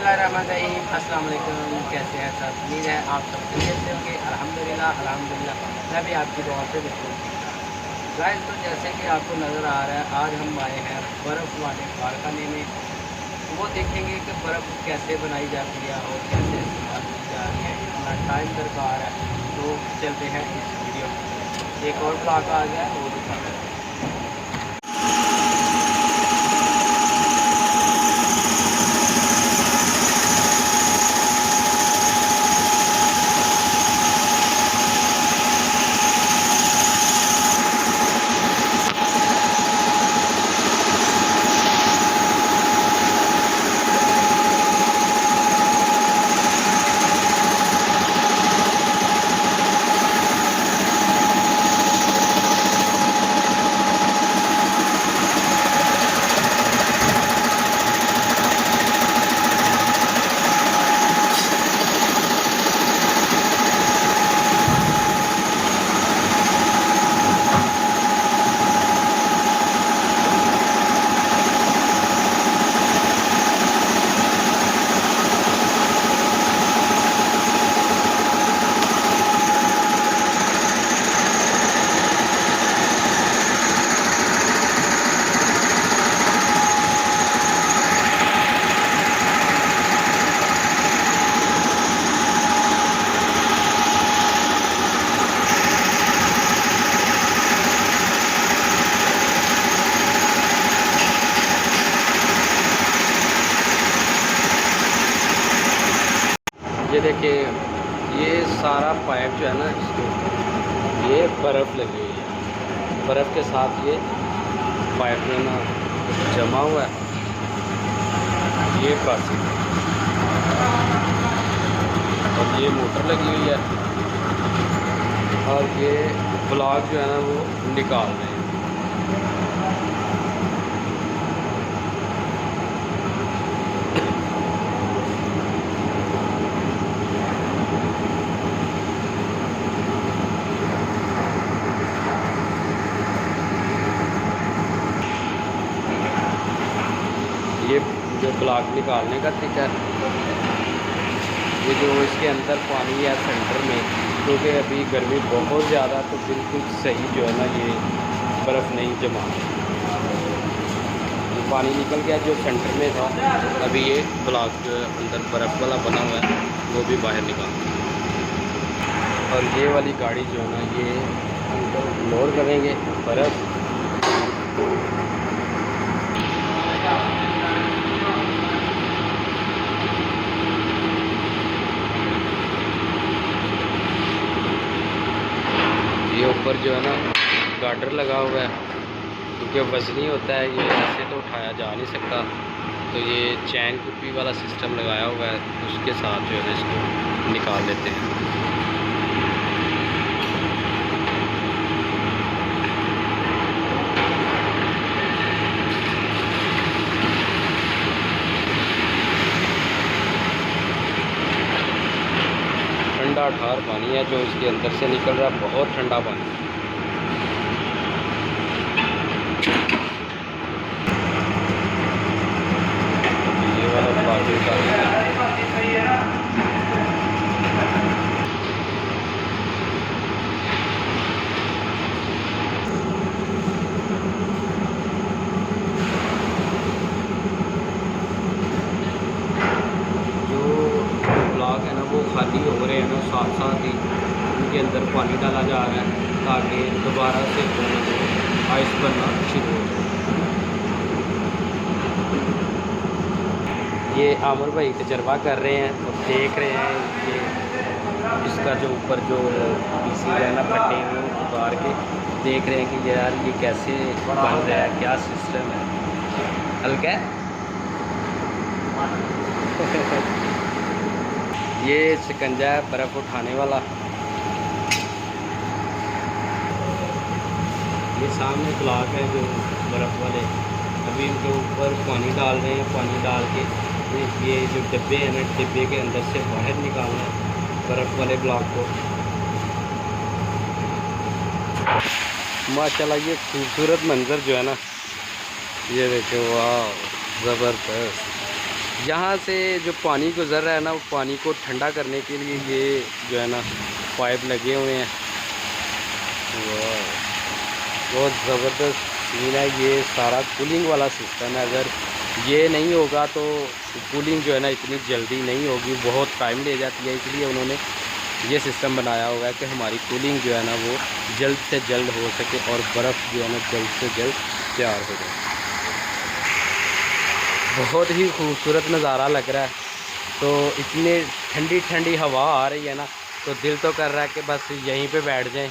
बिस्मिल्लाहिर्रहमानिर्रहीम। अस्सलाम वालेकुम। कैसे हैं सब? उम्मीद है आप सब खैरियत से होंगे। अल्हम्दुलिल्लाह अल्हम्दुलिल्लाह मैं भी आपकी दुआ से बिल्कुल ठीक ठाक। गाइस, तो जैसे कि आपको नज़र आ रहा है, आज हम आए हैं बर्फ़ वाले कारखाने में। वो देखेंगे कि बर्फ़ कैसे बनाई जाती है और कैसे इस्तेमाल की जा रही है। इतना टाइम दरकार है, तो चलते हैं इस वीडियो में। एक और ब्लॉग आ गया है, वो दिखाते हैं। ये देखिए, ये सारा पाइप जो है ना, इसके ऊपर ये बर्फ़ लगी हुई है। बर्फ़ के साथ ये पाइप में ना जमा हुआ है। ये पासी और ये मोटर लगी हुई है और ये ब्लॉक जो है ना वो निकाल रहे हैं। ये जो ब्लॉक निकालने का तरीका है, ये जो इसके अंदर पानी है सेंटर में, क्योंकि अभी गर्मी बहुत ज़्यादा, तो बिल्कुल सही जो है ना ये बर्फ़ नहीं जमा। पानी निकल गया जो सेंटर में था। अभी ये ब्लॉक जो है अंदर बर्फ़ वाला बना हुआ है वो भी बाहर निकाल। और ये वाली गाड़ी जो है ना ये अंदर लोड करेंगे बर्फ़। ये ऊपर जो है ना गार्डर लगा हुआ है, क्योंकि वज़नी होता है, ये ऐसे तो उठाया जा नहीं सकता। तो ये चैन कुप्पी वाला सिस्टम लगाया हुआ है, उसके साथ जो है ना इसको निकाल लेते हैं। ठंडा ठार पानी है जो इसके अंदर से निकल रहा है, बहुत ठंडा पानी। ये वाला पानी का ब्लॉक है ना वो खाली हो रहे हैं ना, साथ साथ ही उनके अंदर पानी डाला जा रहा है ताकि दोबारा से आइस बनना शुरू हो जाए। ये आमिर भाई तजर्बा कर रहे हैं और देख रहे हैं कि इसका जो ऊपर जो पीसी है ना फटे हुए उतार के देख रहे हैं कि यार ये कैसे बन रहा है, क्या सिस्टम है। हल्का है। ये शिकंजा है बर्फ़ उठाने वाला। ये सामने ब्लॉक है जो बर्फ़ वाले, अभी इनके ऊपर पानी डाल रहे हैं। पानी डाल के ये जो डिब्बे हैं ना, डिब्बे के अंदर से बाहर निकालना है बर्फ़ वाले ब्लॉक को। माशाल्लाह ये खूबसूरत मंज़र जो है ना, ये देखो, वाह ज़बरदस्त। यहाँ से जो पानी गुज़र रहा है ना, वो पानी को ठंडा करने के लिए ये जो है ना पाइप लगे हुए हैं। बहुत ज़बरदस्त सीन है। ये सारा कूलिंग वाला सिस्टम है। अगर ये नहीं होगा तो कूलिंग जो है ना इतनी जल्दी नहीं होगी, बहुत टाइम ले जाती है। इसलिए उन्होंने ये सिस्टम बनाया हुआ है कि हमारी कूलिंग जो है ना वो जल्द से जल्द हो सके और बर्फ़ जो है ना जल्द से जल्द तैयार हो जाए। बहुत ही खूबसूरत नज़ारा लग रहा है। तो इतनी ठंडी ठंडी हवा आ रही है ना, तो दिल तो कर रहा है कि बस यहीं पे बैठ जाएं।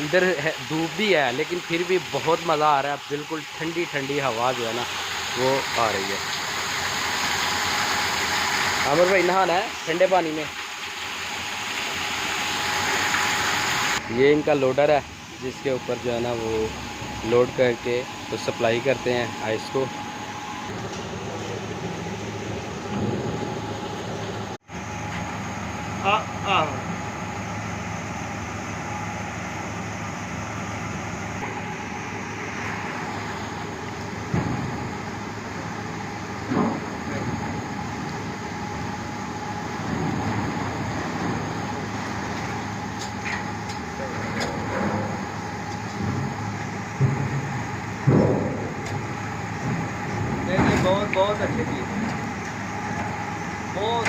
इधर धूप भी है लेकिन फिर भी बहुत मज़ा आ रहा है। बिल्कुल ठंडी ठंडी हवा जो है ना वो आ रही है। आमिर भाई नहाना है ठंडे पानी में। ये इनका लोडर है जिसके ऊपर जो है ना वो लोड करके तो सप्लाई करते हैं आइस को। नहीं, बहुत बहुत अच्छी चीज़ है, बहुत।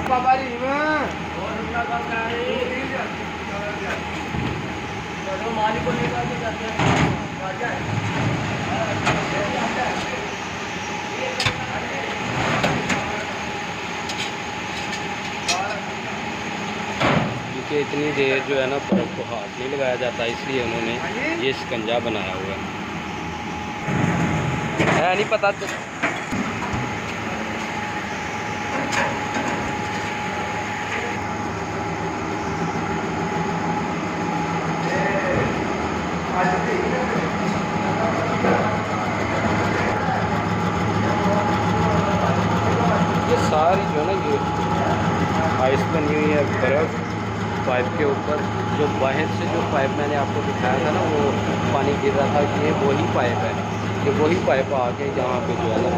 बाबा जी मालिक को लेकर के जाते हैं। क्योंकि इतनी देर जो है ना बर्फ़ को हाथ नहीं लगाया जाता, इसलिए उन्होंने ये शिकंजा बनाया हुआ है नहीं पता तो। ये सारी जो है ना ये आइस बनी हुई है, बर्फ़ पाइप के ऊपर। जो बाहर से जो पाइप मैंने आपको दिखाया था ना वो पानी गिर रहा था, ये वही पाइप है। ये वही पाइप आके यहाँ पे जो है ना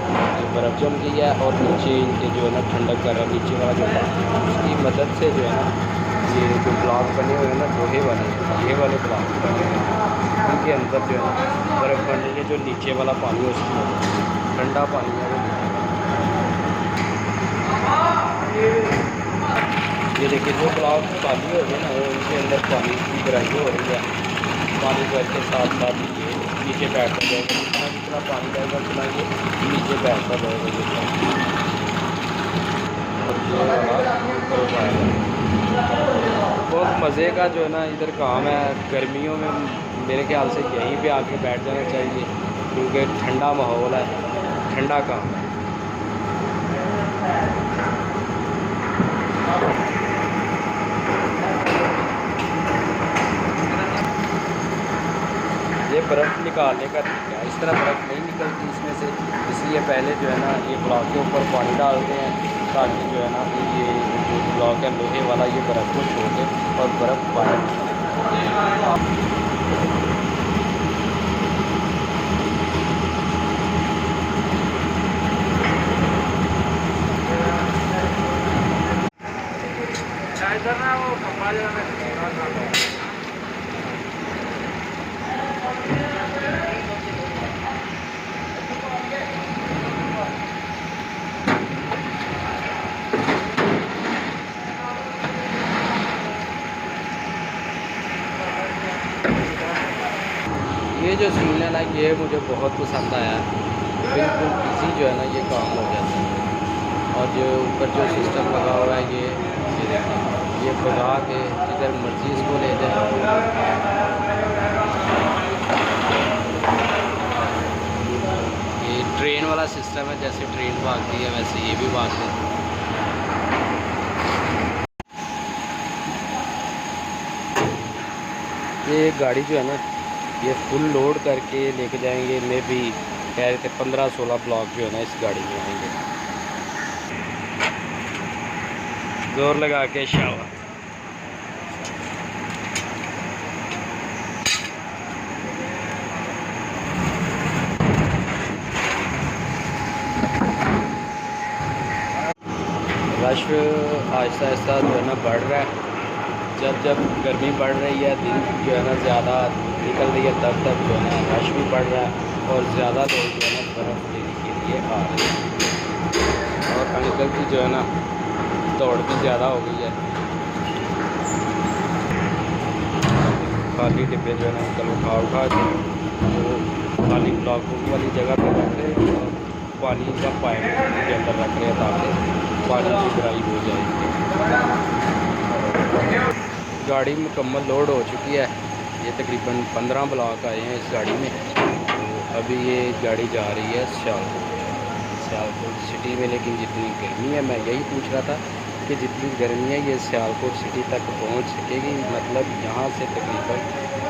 बर्फ़ जम गई है और नीचे इनके जो है ना ठंडक कर रहा है। नीचे वाला जो पानी उसकी मदद से जो है ना ये जो ब्लॉक बने हुए हैं ना लोहे वाले, ये वाले ब्लॉक बने हुए हैं, उनके अंदर जो है ना बर्फ़ बनने के जो नीचे वाला पानी है उसकी मदद से ठंडा पानी है वो निकलेगा। ये देखिए जो ब्लॉक खाली हो गए ना वो उनके अंदर पानी की भराई हो रही है। पानी भर के साथ साथ ये नीचे बैठता जाएगा, जितना जितना पानी जाएगा उतना ये नीचे बैठता जाएगा ये पानी। और ये वाला ऊपर उठाएगा। बहुत मज़े का जो है ना इधर काम है। गर्मियों में मेरे ख्याल से यहीं पे आके बैठ जाना चाहिए क्योंकि ठंडा माहौल है, ठंडा काम है। ये बर्फ़ निकालने का तरीका है। इस तरह बर्फ़ नहीं निकलती इसमें से, इसलिए पहले जो है ना ये ब्लॉक के ऊपर पानी डालते हैं ताकि जो है ना ये जो ब्लॉक है लोहे वाला ये बर्फ़ को छोड़ दे और बर्फ़ बाहर निकले। इधर ना वो कपड़ा जो है ये जो सीन है ना ये मुझे बहुत पसंद आया। बिल्कुल इजी जो है ना ये काम हो जाता है। और जो ऊपर जो सिस्टम लगा हुआ है ये देखिए ये भगा के जिधर मर्जी इसको ले जाए। ये ट्रेन वाला सिस्टम है, जैसे ट्रेन भागती है वैसे ये भी भागते हैं। ये गाड़ी जो है ना ये फुल लोड करके लेके जाएंगे। मे भी कह रहे थे 15-16 ब्लॉक जो है ना इस गाड़ी में आएंगे। जोर लगा के शावा। रश आहिस्ता आहिस्ता जो है ना बढ़ रहा है। जब जब गर्मी बढ़ रही है, दिन जो है ना ज़्यादा निकल रही है, तब तब जो है ना रश भी बढ़ रहा है और ज़्यादा लोग जो है ना बर्फ़ लेने के लिए आ रहे हैं। और अंकल की जो है ना दौड़ भी ज़्यादा हो गई है। खाली डिब्बे जो है ना अंकल उठा के वो खाली ब्लॉक वाली जगह पर रख रहे हैं और पानी का पाइप के अंदर रख रहे हैं ताकि पानी की भराई हो जाए। गाड़ी मुकम्मल लोड हो चुकी है। ये तकरीबन 15 ब्लॉक आए हैं इस गाड़ी में। तो अभी ये गाड़ी जा रही है सियालकोट सिटी में। लेकिन जितनी गर्मी है, मैं यही पूछ रहा था कि जितनी गर्मी है ये सियालकोट सिटी तक पहुंच सकेगी, मतलब यहाँ से तकरीबन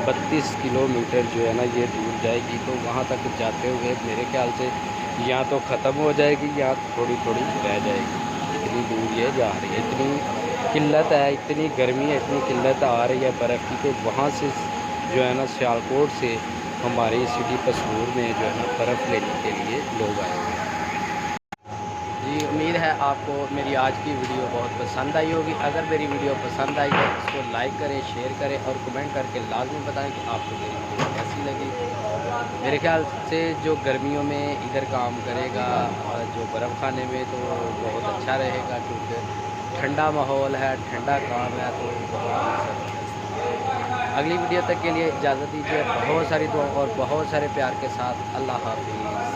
32 किलोमीटर जो है ना ये दूर जाएगी। तो वहाँ तक जाते हुए मेरे ख्याल से या तो ख़त्म हो जाएगी या थोड़ी थोड़ी रह जाएगी। इतनी दूर ये जा रही है, इतनी किल्लत है, इतनी गर्मी है, इतनी किल्लत आ रही है बर्फ़ की कि वहाँ से जो है ना सियालकोट से हमारी सिटी पसूर में जो है ना बर्फ़ लेने के लिए लोग आए हुए हैं। जी, उम्मीद है आपको मेरी आज की वीडियो बहुत पसंद आई होगी। अगर मेरी वीडियो पसंद आई है इसको लाइक करें, शेयर करें और कमेंट करके लाजमी बताएं कि आपको मेरी वीडियो कैसी लगी। मेरे ख्याल से जो गर्मियों में इधर काम करेगा, जो बर्फ़ खाने में, तो बहुत अच्छा रहेगा क्योंकि ठंडा माहौल है, ठंडा काम है। तो अगली वीडियो तक के लिए इजाज़त दीजिए। बहुत सारी दुआ और बहुत सारे प्यार के साथ अल्लाह हाफ़िज़।